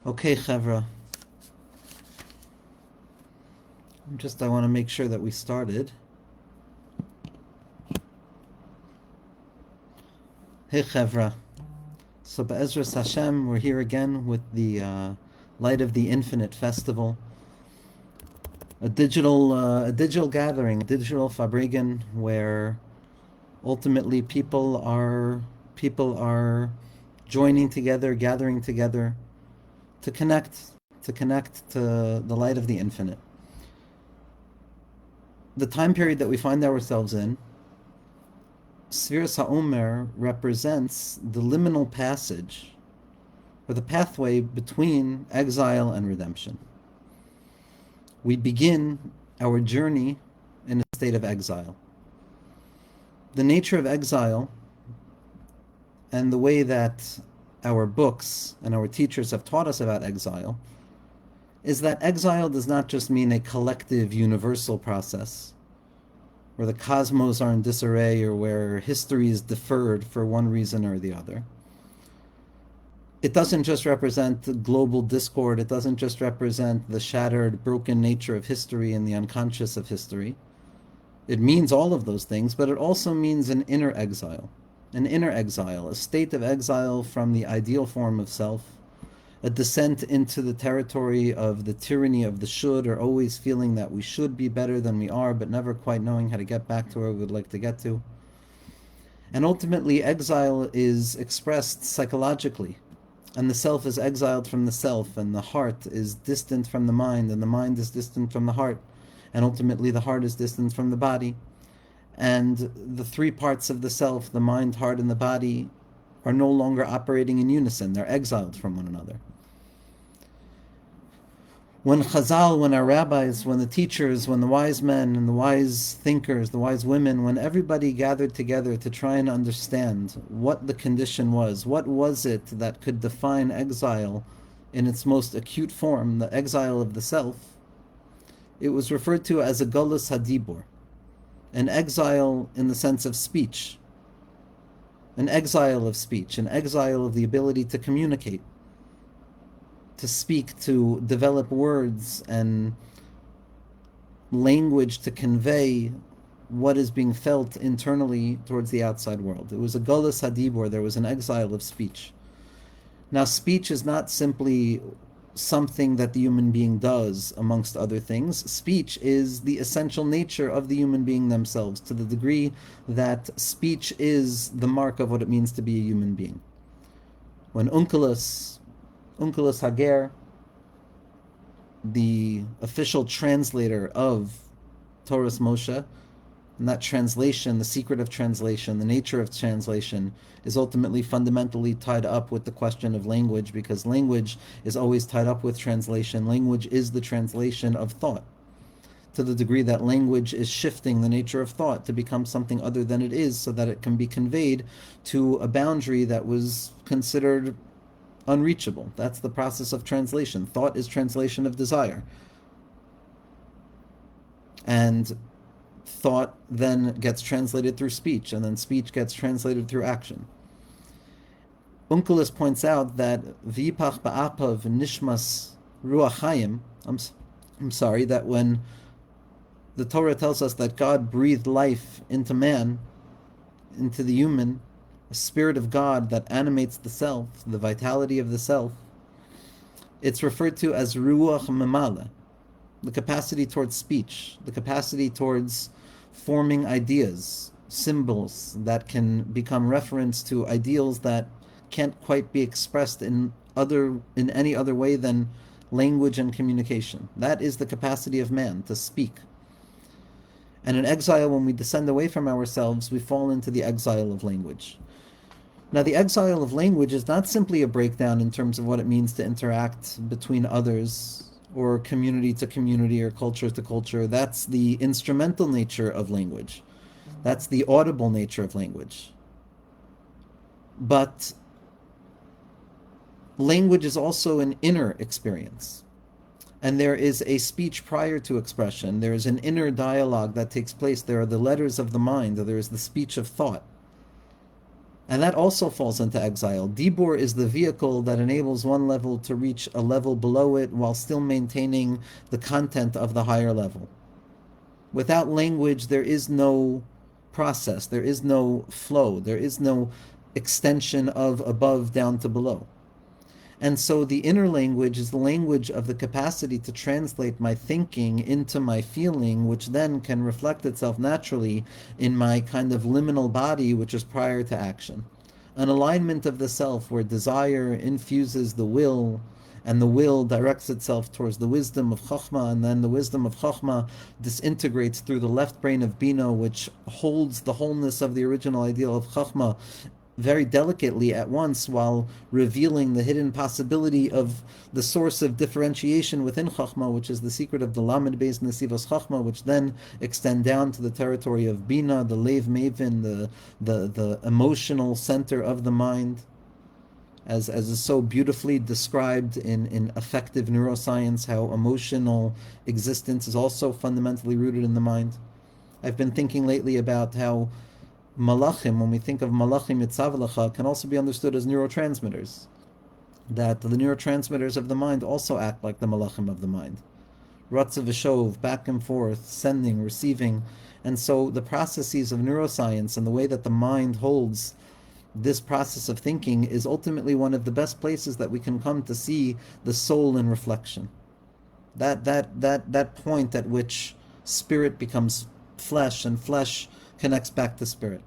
Okay, Chevra. I want to make sure that we started. Hey, Chevra. So, Be'ezras Hashem, we're here again with the Light of the Infinite Festival, a digital gathering, a digital fabrigan, where ultimately people are joining together, gathering together to connect to the light of the infinite. The time period that we find ourselves in, Sfiras HaOmer represents the liminal passage, or the pathway between exile and redemption. We begin our journey in a state of exile. The nature of exile and the way that our books and our teachers have taught us about exile is that exile does not just mean a collective universal process where the cosmos are in disarray or where history is deferred for one reason or the other. It doesn't just represent global discord. It doesn't just represent the shattered, broken nature of history and the unconscious of history. It means all of those things, but it also means an inner exile, a state of exile from the ideal form of self, a descent into the territory of the tyranny of the should, or always feeling that we should be better than we are, but never quite knowing how to get back to where we would like to get to. And ultimately, exile is expressed psychologically, and the self is exiled from the self, and the heart is distant from the mind, and the mind is distant from the heart, and ultimately the heart is distant from the body. And the three parts of the self, the mind, heart, and the body, are no longer operating in unison. They're exiled from one another. When Chazal, when our rabbis, when the teachers, when the wise men and the wise thinkers, the wise women, when everybody gathered together to try and understand what the condition was, what was it that could define exile in its most acute form, the exile of the self, it was referred to as a galus hadibur, an exile in the sense of speech, an exile of speech, an exile of the ability to communicate, to speak, to develop words and language to convey what is being felt internally towards the outside world. It was a galus hadibur, there was an exile of speech. Now, speech is not simply something that the human being does, amongst other things. Speech is the essential nature of the human being themselves, to the degree that speech is the mark of what it means to be a human being. When Onkelos Hager, the official translator of Torah's Moshe, and that translation, the secret of translation, the nature of translation, is ultimately fundamentally tied up with the question of language, because language is always tied up with translation. Language is the translation of thought, to the degree that language is shifting the nature of thought to become something other than it is, so that it can be conveyed to a boundary that was considered unreachable. That's the process of translation. Thought is translation of desire. And thought then gets translated through speech, and then speech gets translated through action. Onkelos points out that v'yipach ba'apav nishmas ruach hayim, I'm sorry, that when the Torah tells us that God breathed life into man, into the human, a spirit of God that animates the self, the vitality of the self, it's referred to as ruach memala, the capacity towards speech, the capacity towards forming ideas, symbols that can become reference to ideals that can't quite be expressed in any other way than language and communication. That is the capacity of man, to speak. And in exile, when we descend away from ourselves, we fall into the exile of language. Now, the exile of language is not simply a breakdown in terms of what it means to interact between others, or community to community, or culture to culture. That's the instrumental nature of language. That's the audible nature of language. But language is also an inner experience. And there is a speech prior to expression. There is an inner dialogue that takes place. There are the letters of the mind. There is the speech of thought. And that also falls into exile. Dibur is the vehicle that enables one level to reach a level below it while still maintaining the content of the higher level. Without language, there is no process, there is no flow, there is no extension of above down to below. And so the inner language is the language of the capacity to translate my thinking into my feeling, which then can reflect itself naturally in my kind of liminal body, which is prior to action. An alignment of the self where desire infuses the will, and the will directs itself towards the wisdom of Chokhmah, and then the wisdom of Chokhmah disintegrates through the left brain of Bina, which holds the wholeness of the original ideal of Chokhmah very delicately at once, while revealing the hidden possibility of the source of differentiation within Chachma, which is the secret of the Lamed Beis Nesivos Chachma, which then extend down to the territory of Bina, the Lev Maven, the emotional center of the mind, as is so beautifully described in affective neuroscience, how emotional existence is also fundamentally rooted in the mind. I've been thinking lately about how Malachim, when we think of Malachim Yitzavlecha, can also be understood as neurotransmitters. That the neurotransmitters of the mind also act like the Malachim of the mind. Ratza v'shov, back and forth, sending, receiving. And so the processes of neuroscience and the way that the mind holds this process of thinking is ultimately one of the best places that we can come to see the soul in reflection. That point at which spirit becomes flesh and flesh connects back to spirit.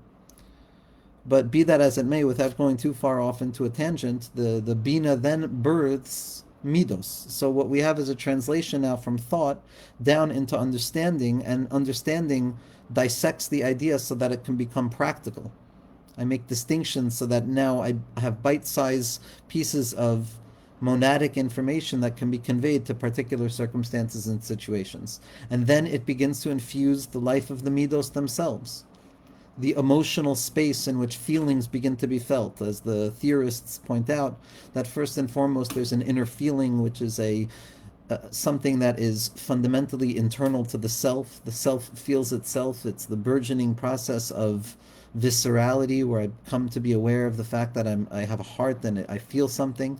But be that as it may, without going too far off into a tangent, the Bina then births midos. So what we have is a translation now from thought down into understanding, and understanding dissects the idea so that it can become practical. I make distinctions so that now I have bite-sized pieces of monadic information that can be conveyed to particular circumstances and situations. And then it begins to infuse the life of the midos themselves. The emotional space in which feelings begin to be felt, as the theorists point out, that first and foremost there's an inner feeling, which is something that is fundamentally internal to the self. The self feels itself. It's the burgeoning process of viscerality, where I come to be aware of the fact that I have a heart and I feel something.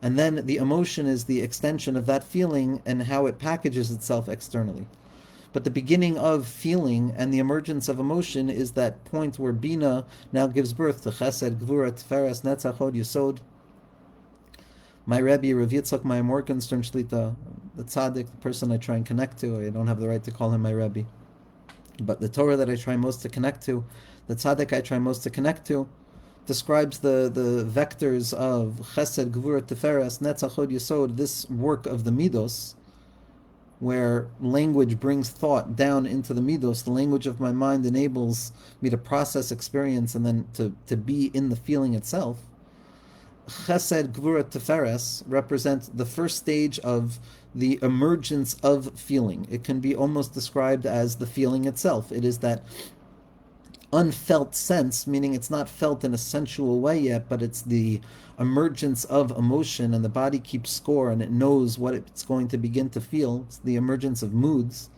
And then the emotion is the extension of that feeling and how it packages itself externally. But the beginning of feeling and the emergence of emotion is that point where Bina now gives birth to Chesed, Gvura, Tiferes, Netzach, Hod, Yesod. My Rebbe, Rav Yitzchak, my Morgenstern Shlita, the tzaddik, the person I try and connect to, I don't have the right to call him my Rebbe, but the Torah that I try most to connect to, the tzaddik I try most to connect to, describes the vectors of Chesed, Gvura, Tiferes, Netzach, Hod, Yesod, this work of the midos, where language brings thought down into the midos. The language of my mind enables me to process experience and then to be in the feeling itself. Chesed, Gvura, Tiferes represent the first stage of the emergence of feeling. It can be almost described as the feeling itself. It is that unfelt sense, meaning it's not felt in a sensual way yet, but it's the emergence of emotion, and the body keeps score and it knows what it's going to begin to feel. It's the emergence of moods.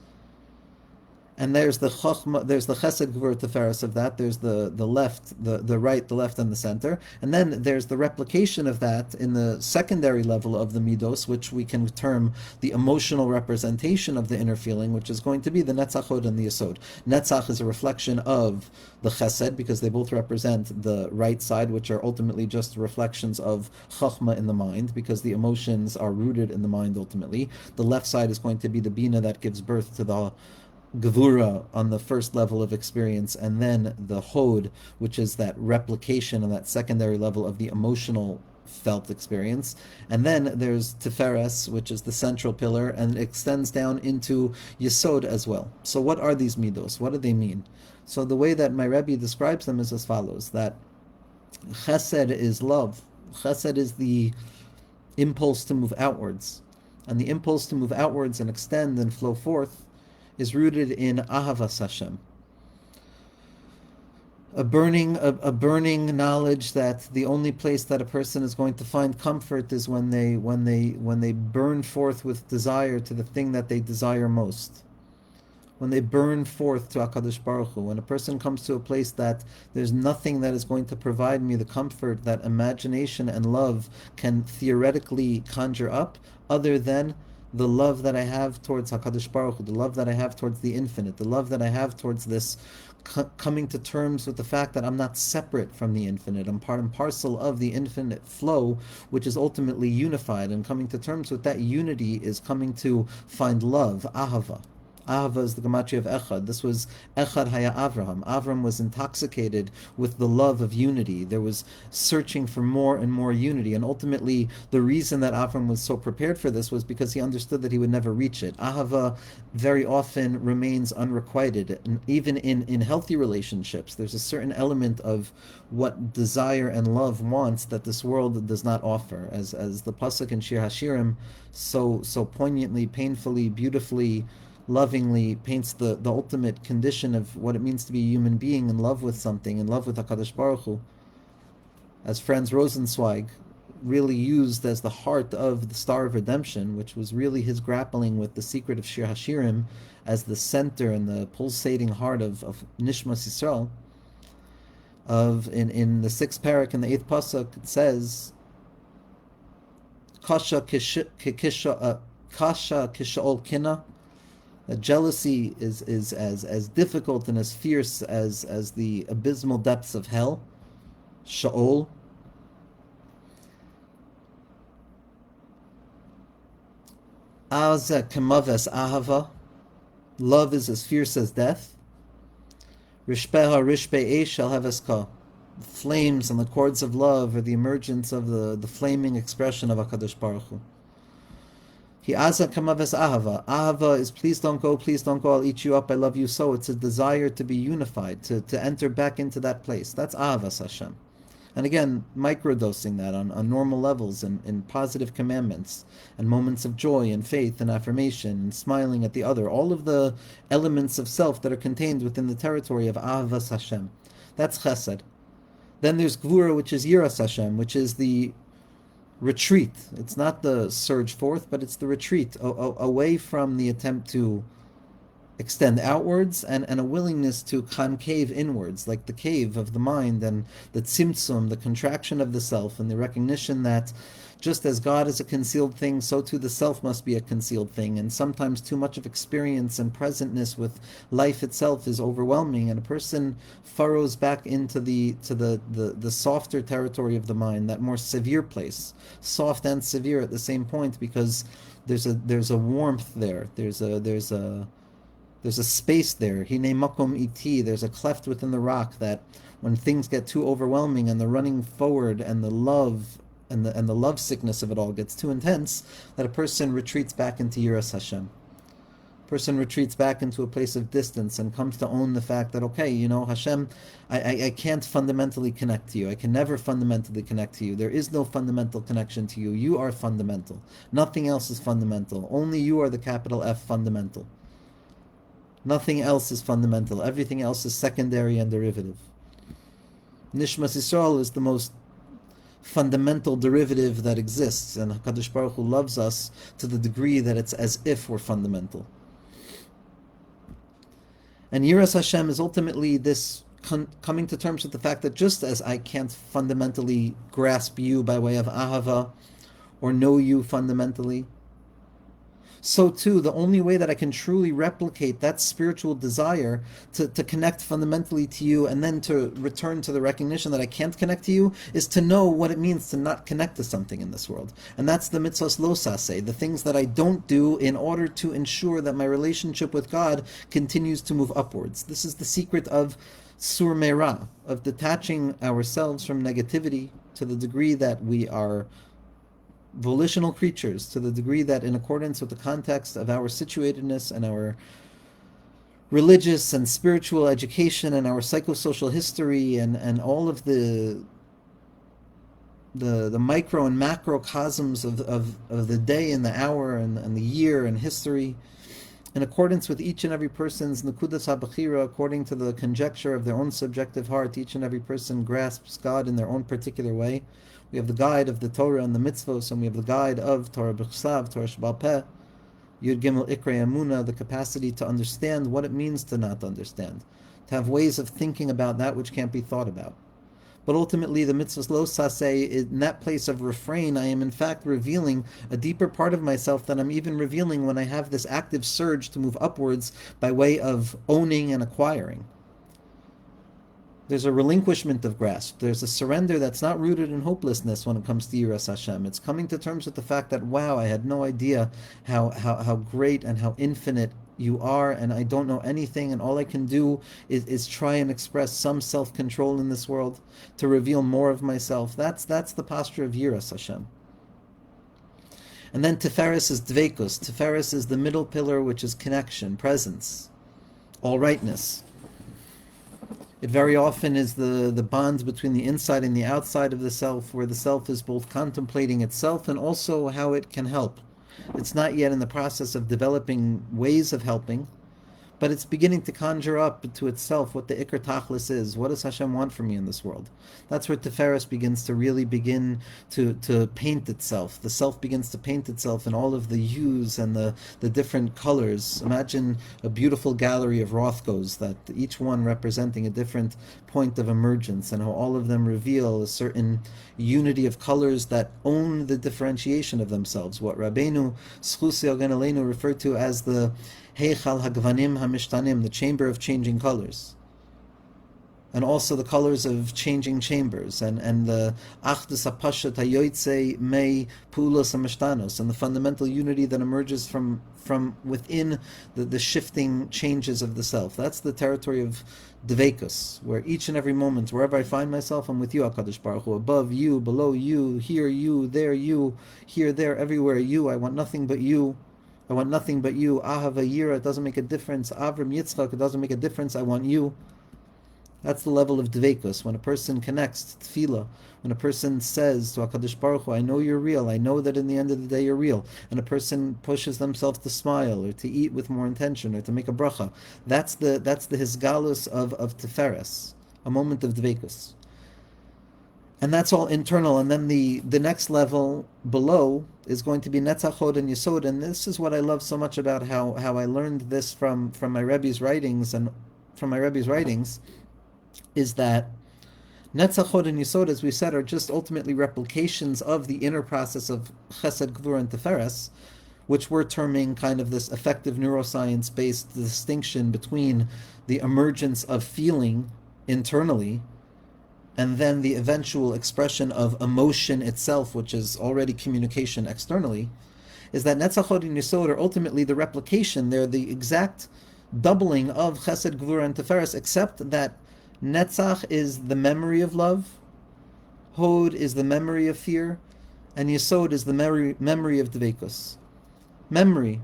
And there's the Chochmah, there's the Chesed, Gvur, Tiferes of that. There's the left, the right, the left, and the center. And then there's the replication of that in the secondary level of the midos, which we can term the emotional representation of the inner feeling, which is going to be the Netzach and the Yesod. Netzach is a reflection of the Chesed, because they both represent the right side, which are ultimately just reflections of Chochmah in the mind, because the emotions are rooted in the mind ultimately. The left side is going to be the Bina that gives birth to the Gevura on the first level of experience, and then the Hod, which is that replication on that secondary level of the emotional felt experience. And then there's Tiferes, which is the central pillar, and it extends down into Yesod as well. So what are these midos? What do they mean? So the way that my Rebbe describes them is as follows, that Chesed is love. Chesed is the impulse to move outwards. And the impulse to move outwards and extend and flow forth is rooted in Ahavas Hashem, a burning knowledge that the only place that a person is going to find comfort is when they burn forth with desire to the thing that they desire most. when they burn forth to HaKadosh Baruch Hu, when a person comes to a place that there's nothing that is going to provide me the comfort that imagination and love can theoretically conjure up, other than the love that I have towards HaKadosh Baruch Hu, the love that I have towards the infinite, the love that I have towards this coming to terms with the fact that I'm not separate from the infinite. I'm part and parcel of the infinite flow, which is ultimately unified. And coming to terms with that unity is coming to find love, ahava. Ahava is the gematria of Echad. This was Echad Haya Avraham. Avram was intoxicated with the love of unity. There was searching for more and more unity. And ultimately, the reason that Avram was so prepared for this was because he understood that he would never reach it. Ahava very often remains unrequited. And even in healthy relationships, there's a certain element of what desire and love wants that this world does not offer. As the pasuk in Shir Hashirim so poignantly, painfully, beautifully, lovingly paints the ultimate condition of what it means to be a human being in love with something, in love with HaKadosh Baruch Hu, as Franz Rosenzweig really used as the heart of the Star of Redemption, which was really his grappling with the secret of Shir Hashirim as the center and the pulsating heart of Nishmas Yisrael. In the sixth parak, in the eighth pasuk, it says, Kasha kisha'ol kina, that jealousy is as difficult and as fierce as the abysmal depths of hell, Sha'ol. Aza kemaves ahava, love is as fierce as death. Rishpeha rishpe eish shall have eska, flames and the cords of love are the emergence of the flaming expression of HaKadosh Baruch Hu. He asa kamaves ahava. Ahava is please don't go, I'll eat you up, I love you so. It's a desire to be unified, to enter back into that place. That's ahavas Hashem. And again, microdosing that on normal levels in positive commandments and moments of joy and faith and affirmation and smiling at the other. All of the elements of self that are contained within the territory of ahavas Hashem. That's chesed. Then there's gvura, which is yiras Hashem, which is the retreat. It's not the surge forth, but it's the retreat away from the attempt to extend outwards and a willingness to concave inwards, like the cave of the mind and the tzimtzum, the contraction of the self, and the recognition that just as God is a concealed thing, so too the self must be a concealed thing, and sometimes too much of experience and presentness with life itself is overwhelming, and a person furrows back into the softer territory of the mind, that more severe place, soft and severe at the same point, because there's a warmth there, there's a space there. Hine makom iti. There's a cleft within the rock that, when things get too overwhelming and the running forward and the love and the love sickness of it all gets too intense, that a person retreats back into yiras Hashem. A person retreats back into a place of distance and comes to own the fact that, okay, Hashem, I can't fundamentally connect to you. I can never fundamentally connect to you. There is no fundamental connection to you. You are fundamental. Nothing else is fundamental. Only you are the capital F fundamental. Nothing else is fundamental. Everything else is secondary and derivative. Nishmas Yisrael is the most fundamental derivative that exists, and HaKadosh Baruch Hu loves us to the degree that it's as if we're fundamental. And yiras Hashem is ultimately this coming to terms with the fact that just as I can't fundamentally grasp you by way of ahava or know you fundamentally, so too, the only way that I can truly replicate that spiritual desire to connect fundamentally to you and then to return to the recognition that I can't connect to you is to know what it means to not connect to something in this world. And that's the mitzvos lo saseh, the things that I don't do in order to ensure that my relationship with God continues to move upwards. This is the secret of sur meira, of detaching ourselves from negativity to the degree that we are volitional creatures, to the degree that in accordance with the context of our situatedness and our religious and spiritual education and our psychosocial history and all of the micro and macrocosms of the day and the hour and the year and history, in accordance with each and every person's nekudas habachira, according to the conjecture of their own subjective heart, each and every person grasps God in their own particular way. We have the guide of the Torah and the mitzvos, and we have the guide of Torah b'chsav, Torah sheba'al peh, Yud Gimel Ikrei Amuna, the capacity to understand what it means to not understand, to have ways of thinking about that which can't be thought about. But ultimately, the mitzvahs lo saseh, in that place of refrain, I am in fact revealing a deeper part of myself than I'm even revealing when I have this active surge to move upwards by way of owning and acquiring. There's a relinquishment of grasp. There's a surrender that's not rooted in hopelessness when it comes to Yiras Hashem. It's coming to terms with the fact that, wow, I had no idea how great and how infinite you are, and I don't know anything, and all I can do is try and express some self-control in this world to reveal more of myself. That's the posture of Yiras Hashem. And then Tiferes is Dveikus. Tiferes is the middle pillar, which is connection, presence, all rightness. It very often is the bonds between the inside and the outside of the self, where the self is both contemplating itself and also how it can help. It's not yet in the process of developing ways of helping, but it's beginning to conjure up to itself what the Iker Tachlis is. What does Hashem want from me in this world? That's where Tiferes begins to really begin to paint itself. The self begins to paint itself in all of the hues and the different colors. Imagine a beautiful gallery of Rothkos, that each one representing a different point of emergence, and how all of them reveal a certain unity of colors that own the differentiation of themselves. What Rabbeinu Schusi Ogen Aleinu referred to as the Heichal Hagvanim Hamishtanim, the chamber of changing colors, and also the colors of changing chambers, and the Achdus Apashat Hayoitze Mei Pulos Hamishtanos, and the fundamental unity that emerges from within the shifting changes of the self. That's the territory of Dveikus, where each and every moment, wherever I find myself, I'm with you, HaKadosh Baruch Hu, above you, below you, here you, there, everywhere you. I want nothing but you. I want nothing but you. Ahava Yira, it doesn't make a difference. Avram Yitzchak, it doesn't make a difference. I want you. That's the level of Dveikus. When a person connects to Tefillah, when a person says to HaKadosh Baruch Hu, I know you're real, I know that in the end of the day you're real, and a person pushes themselves to smile, or to eat with more intention, or to make a bracha, that's the Hisgalus of Tiferes, a moment of Dveikus. And that's all internal. And then the next level below is going to be Netzach, Hod, and Yesod. And this is what I love so much about how I learned this from my Rebbe's writings, is that Netzach, Hod, and Yesod, as we said, are just ultimately replications of the inner process of Chesed, Gvura, and Tiferes, which we're terming kind of this effective neuroscience-based distinction between the emergence of feeling internally and then the eventual expression of emotion itself, which is already communication externally, is that Netzach, Hod, and Yesod are ultimately the replication. They're the exact doubling of Chesed, Gvura, and Tiferes, except that Netzach is the memory of love, Hod is the memory of fear, and Yesod is the memory of Dveikus. Memory,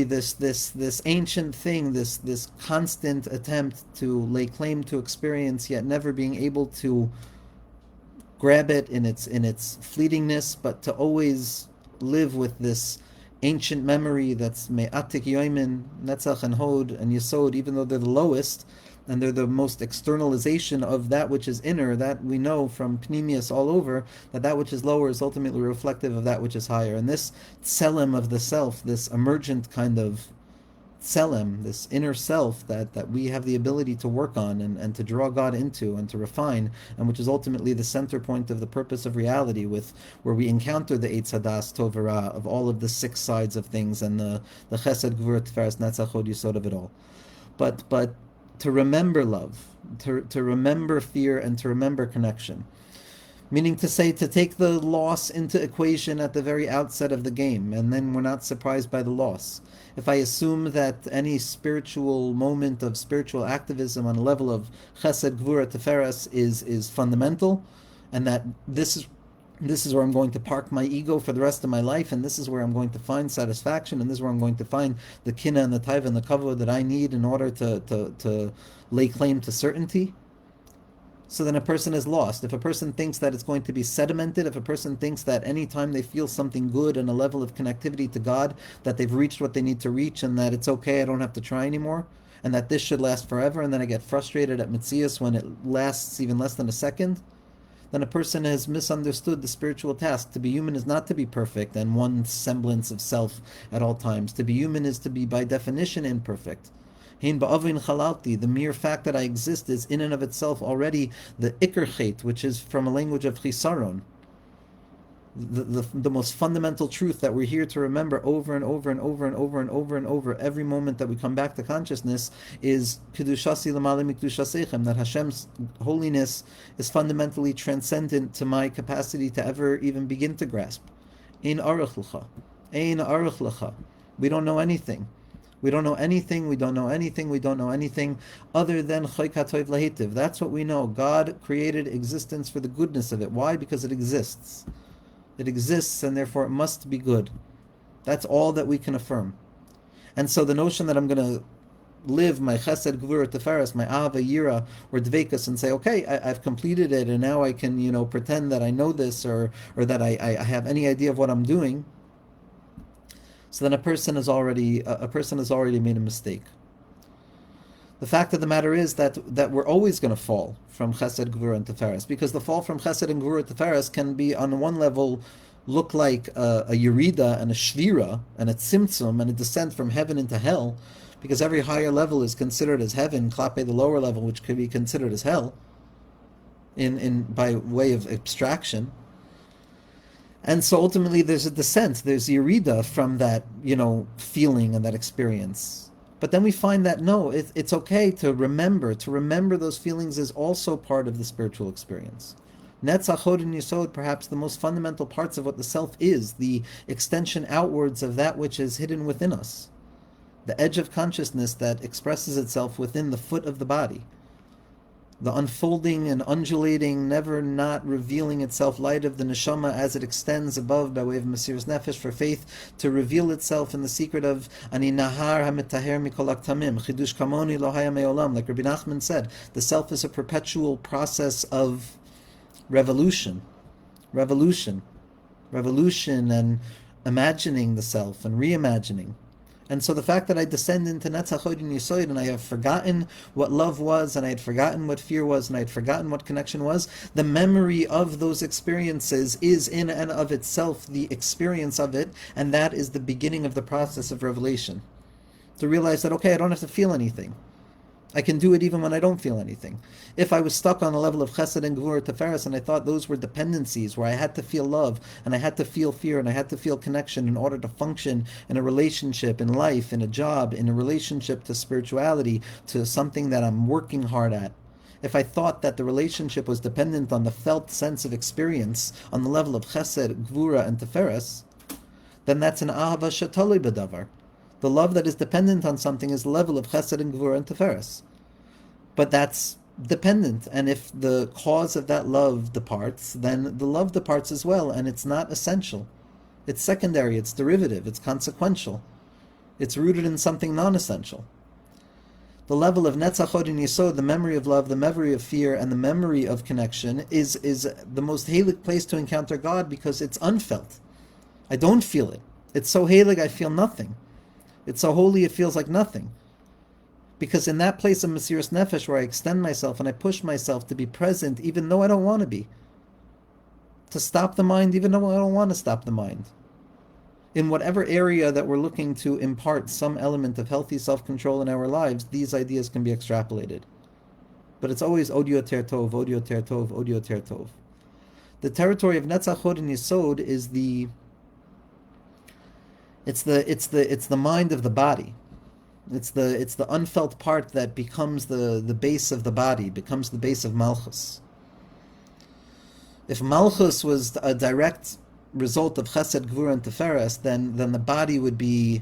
this ancient thing, this constant attempt to lay claim to experience, yet never being able to grab it in its fleetingness, but to always live with this ancient memory that's me'atik yoimin, Netzach and Hod and Yesod, even though they're the lowest, and they're the most externalization of that which is inner, that we know from Pnimius all over, that which is lower is ultimately reflective of that which is higher. And this tselem of the self, this emergent kind of tselem, this inner self that we have the ability to work on and to draw God into and to refine, and which is ultimately the center point of the purpose of reality, where we encounter the Eitz Hadas Tov Ra of all of the six sides of things, and the Chesed, Gvura, Tiferes, Netzach, Hod, Yesod of it all. But to remember love, to remember fear, and to remember connection. Meaning to say, to take the loss into equation at the very outset of the game, and then we're not surprised by the loss. If I assume that any spiritual moment of spiritual activism on a level of Chesed, Gvura, Tiferes is fundamental, and that this is where I'm going to park my ego for the rest of my life, and this is where I'm going to find satisfaction, and this is where I'm going to find the kinna and the taiva and the kavod that I need in order to lay claim to certainty, so then a person is lost. If a person thinks that it's going to be sedimented, if a person thinks that any time they feel something good and a level of connectivity to God, that they've reached what they need to reach, and that it's okay, I don't have to try anymore, and that this should last forever, and then I get frustrated at Metzias when it lasts even less than a second, then a person has misunderstood the spiritual task. To be human is not to be perfect and one semblance of self at all times. To be human is to be, by definition, imperfect. Hein ba'avin chalalti, the mere fact that I exist is in and of itself already the ikar chet, which is from a language of chisaron. The most fundamental truth that we're here to remember over and over and over and over and over and over every moment that we come back to consciousness is kedushasi l'malei mikdushasechem, that Hashem's holiness is fundamentally transcendent to my capacity to ever even begin to grasp. Ein aruch l'cha, ein aruch l'cha. We don't know anything. We don't know anything, we don't know anything, we don't know anything other than choy katoiv lahitiv. That's what we know. God created existence for the goodness of it. Why? Because it exists. It exists, and therefore it must be good. That's all that we can affirm. And so the notion that I'm going to live my chesed, gvura, teferes, my ava, yira, or dvekas, and say, okay, I've completed it, and now I can, pretend that I know this, or that I have any idea of what I'm doing. So then a person has already made a mistake. The fact of the matter is that we're always going to fall from Chesed, Gvura, and Tiferes, because the fall from Chesed and Gvura, Tiferes can be, on one level, look like a Yerida and a Shvira and a Tzimtzum and a descent from heaven into hell, because every higher level is considered as heaven, Klape, the lower level, which could be considered as hell, in by way of abstraction. And so ultimately there's a descent, there's Yerida from that, feeling and that experience. But then we find that no, it's okay to remember. To remember those feelings is also part of the spiritual experience. Netzach, Hod, and Yesod, perhaps the most fundamental parts of what the self is, the extension outwards of that which is hidden within us. The edge of consciousness that expresses itself within the foot of the body. The unfolding and undulating, never not revealing itself light of the neshama as it extends above by way of Mesiras Nefesh for faith to reveal itself in the secret of Ani Nahar HaMetaher Mikol HaKtamim, Chidush Kamoni Lo Haya Me'olam. Like Rabbi Nachman said, the self is a perpetual process of revolution and imagining the self and reimagining. And so the fact that I descend into Netzach, Hod, and Yesod, and I have forgotten what love was, and I had forgotten what fear was, and I had forgotten what connection was, the memory of those experiences is in and of itself the experience of it, and that is the beginning of the process of revelation. To realize that, okay, I don't have to feel anything. I can do it even when I don't feel anything. If I was stuck on a level of chesed and gvura teferes, and I thought those were dependencies, where I had to feel love, and I had to feel fear, and I had to feel connection in order to function in a relationship, in life, in a job, in a relationship to spirituality, to something that I'm working hard at. If I thought that the relationship was dependent on the felt sense of experience, on the level of chesed, gvura, and teferes, then that's an ahava shetali b'davar. The love that is dependent on something is the level of chesed and gvura and teferes. But that's dependent, and if the cause of that love departs, then the love departs as well, and it's not essential. It's secondary, it's derivative, it's consequential. It's rooted in something non-essential. The level of Netzach, Hod, and Yesod, the memory of love, the memory of fear, and the memory of connection is the most helig place to encounter God, because it's unfelt. I don't feel it. It's so helig, I feel nothing. It's so holy, it feels like nothing. Because in that place of Mesiras Nefesh, where I extend myself and I push myself to be present, even though I don't want to be, to stop the mind, even though I don't want to stop the mind, in whatever area that we're looking to impart some element of healthy self-control in our lives, these ideas can be extrapolated. But it's always Odio Ter Tov, Odio Ter Tov, Odio Ter Tov. The territory of Netzach, Hod, and Yesod is it's the mind of the body. It's the unfelt part that becomes the base of the body, becomes the base of Malchus. If Malchus was a direct result of Chesed, Gvura, and Teferes, then the body would be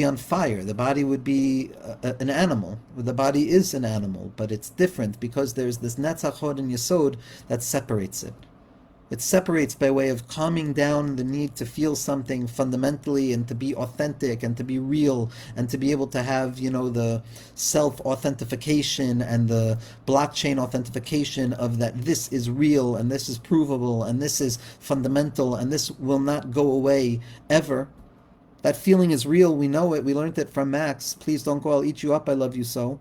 on fire. The body would be an animal. The body is an animal, but it's different because there's this Netzach, Hod, and Yesod that separates it. It separates by way of calming down the need to feel something fundamentally and to be authentic and to be real and to be able to have, the self-authentication and the blockchain authentication of that this is real and this is provable and this is fundamental and this will not go away ever. That feeling is real. We know it. We learned it from Max. Please don't go. I'll eat you up. I love you so.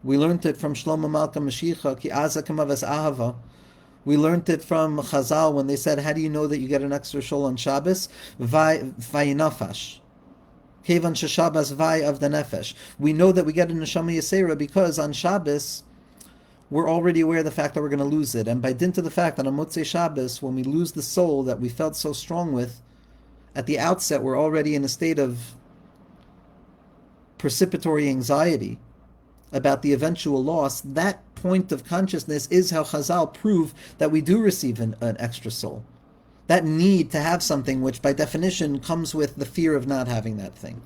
We learned it from Shlomo Malka Mashiach, Ki Aza Kamaves Ahava. We learned it from Chazal when they said, how do you know that you get an extra shul on Shabbos? Vayinafash. Kevan Sheshabas Vay of the Nefesh. We know that we get a Neshama Yisera because on Shabbos, we're already aware of the fact that we're going to lose it. And by dint of the fact that on Motzei Shabbos, when we lose the soul that we felt so strong with, at the outset, we're already in a state of precipitory anxiety about the eventual loss. That point of consciousness is how Chazal prove that we do receive an extra soul. That need to have something which by definition comes with the fear of not having that thing.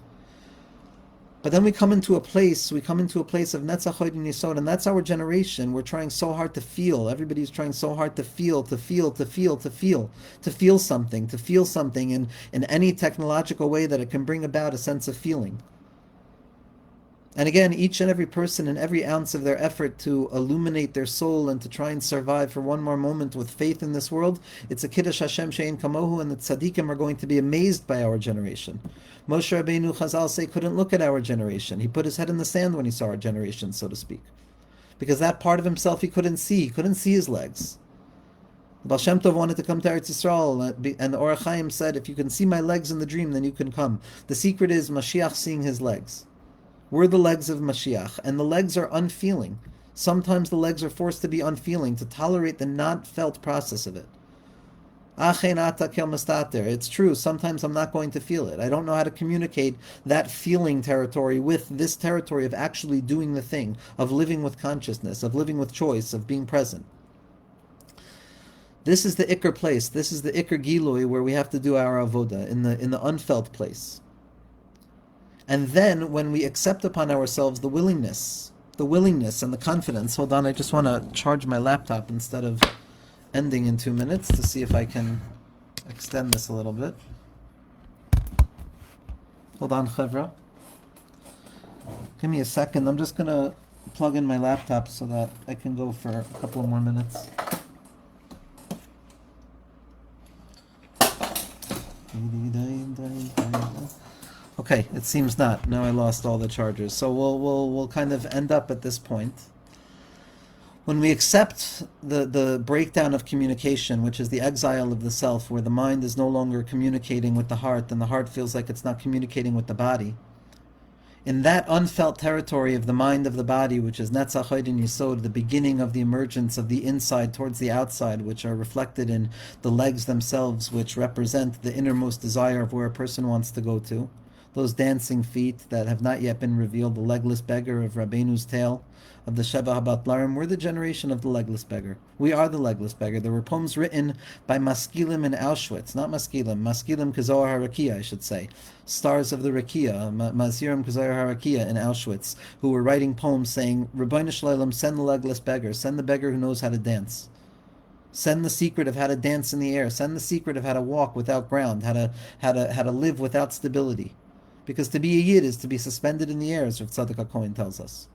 But then we come into a place of Netzach and Yisod, and that's our generation. We're trying so hard to feel. Everybody's trying so hard to feel something in any technological way that it can bring about a sense of feeling. And again, each and every person in every ounce of their effort to illuminate their soul and to try and survive for one more moment with faith in this world, it's a Kiddush Hashem Shein Kamohu, and the tzaddikim are going to be amazed by our generation. Moshe Rabbeinu, Chazal say, couldn't look at our generation. He put his head in the sand when he saw our generation, so to speak. Because that part of himself he couldn't see. He couldn't see his legs. Baal Shem Tov wanted to come to Eretz Yisrael, and the Orach Chaim said, if you can see my legs in the dream, then you can come. The secret is Mashiach seeing his legs. We're the legs of Mashiach, and the legs are unfeeling. Sometimes the legs are forced to be unfeeling, to tolerate the not felt process of it. It's true, sometimes I'm not going to feel it. I don't know how to communicate that feeling territory with this territory of actually doing the thing, of living with consciousness, of living with choice, of being present. This is the Iker place, this is the Iker Gilui where we have to do our avoda, in the unfelt place. And then, when we accept upon ourselves the willingness and the confidence. Hold on, I just want to charge my laptop instead of ending in 2 minutes to see if I can extend this a little bit. Hold on, Chevra. Give me a second. I'm just going to plug in my laptop so that I can go for a couple of more minutes. Okay, it seems not. Now I lost all the chargers. So we'll kind of end up at this point. When we accept the breakdown of communication, which is the exile of the self, where the mind is no longer communicating with the heart, and the heart feels like it's not communicating with the body, in that unfelt territory of the mind of the body, which is Netzach and Yisod, the beginning of the emergence of the inside towards the outside, which are reflected in the legs themselves, which represent the innermost desire of where a person wants to go to, those dancing feet that have not yet been revealed, the legless beggar of Rabbeinu's tale, of the Sheva HaBatlarim. We're the generation of the legless beggar. We are the legless beggar. There were poems written by Maskilim in Auschwitz, not Maskilim Kazohar HaRakia, I should say. Stars of the Rakia, Mazirim Kazohar HaRakia in Auschwitz, who were writing poems saying, Rabbeinu Shalom, send the legless beggar, send the beggar who knows how to dance. Send the secret of how to dance in the air. Send the secret of how to walk without ground, how to live without stability. Because to be a Yid is to be suspended in the air, as Rav Tzadok HaKohen tells us.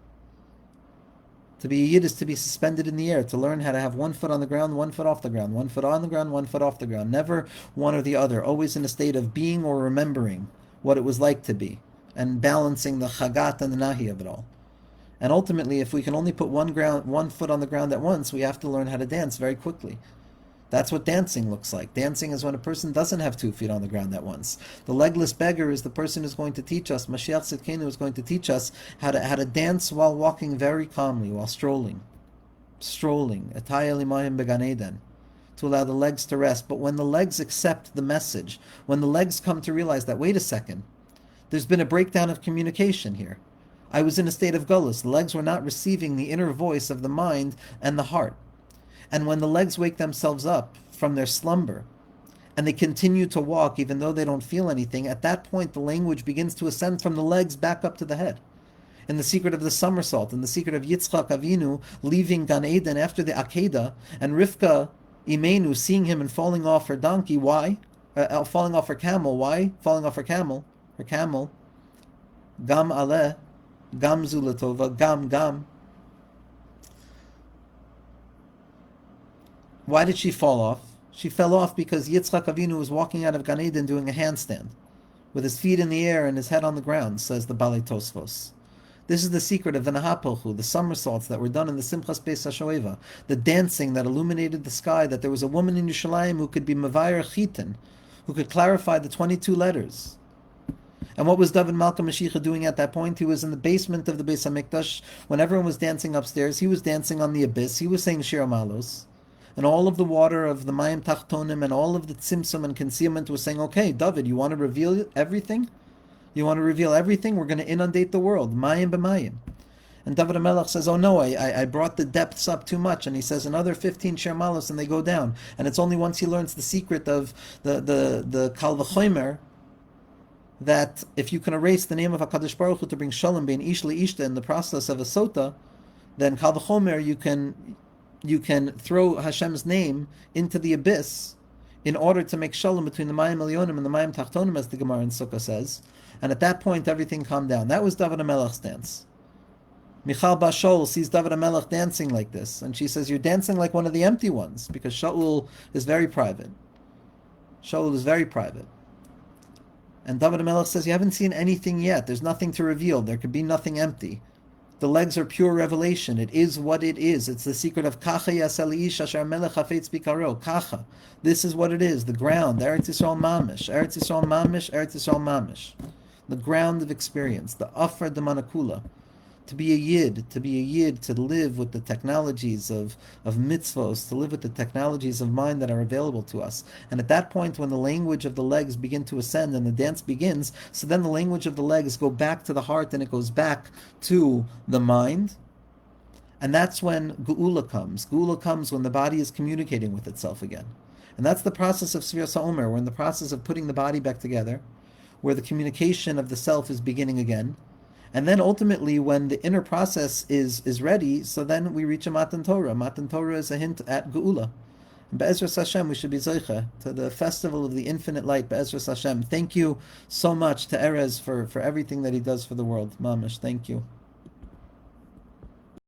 To be a Yid is to be suspended in the air, to learn how to have 1 foot on the ground, 1 foot off the ground, 1 foot on the ground, 1 foot off the ground. Never one or the other, always in a state of being or remembering what it was like to be, and balancing the chagat and the nahi of it all. And ultimately, if we can only put 1 foot on the ground at once, we have to learn how to dance very quickly. That's what dancing looks like. Dancing is when a person doesn't have 2 feet on the ground at once. The legless beggar is the person who's going to teach us, Mashiach Tzidkenu is going to teach us how to dance while walking very calmly, while strolling, Ataya limayim began Eden, to allow the legs to rest. But when the legs accept the message, when the legs come to realize that, wait a second, there's been a breakdown of communication here. I was in a state of gullus. The legs were not receiving the inner voice of the mind and the heart. And when the legs wake themselves up from their slumber, and they continue to walk even though they don't feel anything, at that point the language begins to ascend from the legs back up to the head. In the secret of the somersault, in the secret of Yitzchak Avinu leaving Gan Eden after the Akedah, and Rivka Imenu seeing him and falling off her donkey. Why? Falling off her camel. Why? Falling off her camel. Her camel. Gam aleh, gam zulatova, gam. Why did she fall off? She fell off because Yitzchak Avinu was walking out of Gan Eden doing a handstand, with his feet in the air and his head on the ground, says the Balei Tosfos. This is the secret of the Nahapochu, the somersaults that were done in the Simchas Beis HaShoeva, the dancing that illuminated the sky, that there was a woman in Yerushalayim who could be Mavayer Chitin, who could clarify the 22 letters. And what was David Malka Mashiach doing at that point? He was in the basement of the Beis HaMikdash. When everyone was dancing upstairs, he was dancing on the abyss. He was saying Shir Malos. And all of the water of the Mayim Tachtonim and all of the Tzimtzum and concealment was saying, okay, David, you want to reveal everything? You want to reveal everything? We're going to inundate the world. Mayim b'mayim. And David HaMelech says, oh no, I brought the depths up too much. And he says another 15 Shir Malos and they go down. And it's only once he learns the secret of the Kal V'chomer, that if you can erase the name of HaKadosh Baruch Hu to bring Shalom bein ish le'ishta in the process of a sota, then Kal V'chomer you can throw Hashem's name into the abyss in order to make Shalom between the Mayim Elyonim and the Mayim Tachtonim, as the Gemara in Sukkah says. And at that point, everything calmed down. That was David HaMelech's dance. Michal Bashol sees David HaMelech dancing like this, and she says, you're dancing like one of the empty ones, because Shaul is very private. Shaul is very private. And David HaMelech says, you haven't seen anything yet. There's nothing to reveal. There could be nothing empty. The legs are pure revelation. It is what it is. It's the secret of Kacha Yasel Ish Asher Melech Hafetz Bikaro. Kacha. This is what it is. The ground. Eretz Yisrael Mamish. Eretz Yisrael Mamish. Eretz Yisrael Mamish. The ground of experience. The Afra de Manakula. To be a Yid, to live with the technologies of mitzvos, to live with the technologies of mind that are available to us. And at that point, when the language of the legs begin to ascend and the dance begins, so then the language of the legs go back to the heart and it goes back to the mind. And that's when Geula comes. Geula comes when the body is communicating with itself again. And that's the process of Sfiras HaOmer. We're in the process of putting the body back together, where the communication of the self is beginning again. And then ultimately, when the inner process is ready, so then we reach a Matan Torah. Matan Torah is a hint at Geula. And Be'ezras Hashem, we should be Zoicha to the festival of the infinite light, Be'ezras Hashem. Thank you so much to Erez for everything that he does for the world. Mamish, thank you.